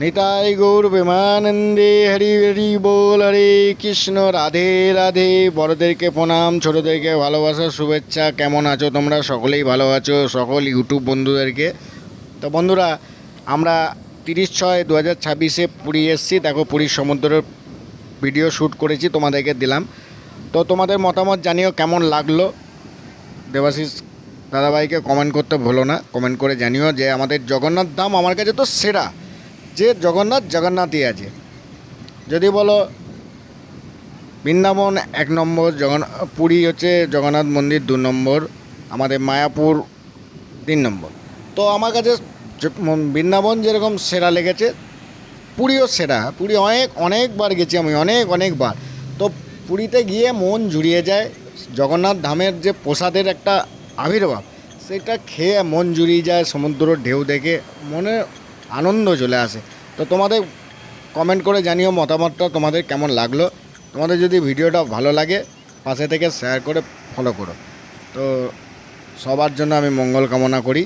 নিতাই গৌর প্রেমানন্দে হরি হরি বল, হরে কৃষ্ণ, রাধে রাধে। বড়দেরকে প্রণাম, ছোটদেরকে ভালোবাসা, শুভেচ্ছা। কেমন আছো তোমরা? সকলেই ভালো আছো, সকল ইউটিউব বন্ধুদেরকে। তো বন্ধুরা, আমরা 30/6/2026 পুরী এসেছি। দেখো, পুরীর সমুদ্রের ভিডিও শ্যুট করেছি, তোমাদেরকে দিলাম। তো তোমাদের মতামত জানিও কেমন লাগলো। দেবাশিস দাদাভাইকে কমেন্ট করতে ভুলো না, কমেন্ট করে জানিও যে আমাদের জগন্নাথ ধাম আমার কাছে তো সেরা। যে জগন্নাথই আছে। যদি বলো বৃন্দাবন 1 নম্বর, পুরী হচ্ছে জগন্নাথ মন্দির 2 নম্বর, আমাদের মায়াপুর 3 নম্বর। তো আমার কাছে বৃন্দাবন যেরকম সেরা লেগেছে, পুরীও সেরা। পুরী অনেকবার গেছি আমি, অনেকবার। তো পুরীতে গিয়ে মন জুড়িয়ে যায়। জগন্নাথ ধামের যে প্রসাদের একটা আবির্ভাব, সেটা খেয়ে মন জুড়িয়ে যায়। সমুদ্রের ঢেউ দেখে মনে আনন্দ চলে আসে। তো তোমাদের কমেন্ট করে জানিও মতামতটা তোমাদের কেমন লাগলো। তোমাদের যদি ভিডিওটা ভালো লাগে, পাশে থেকে শেয়ার করে ফলো করো। তো সবার জন্য আমি মঙ্গল কামনা করি।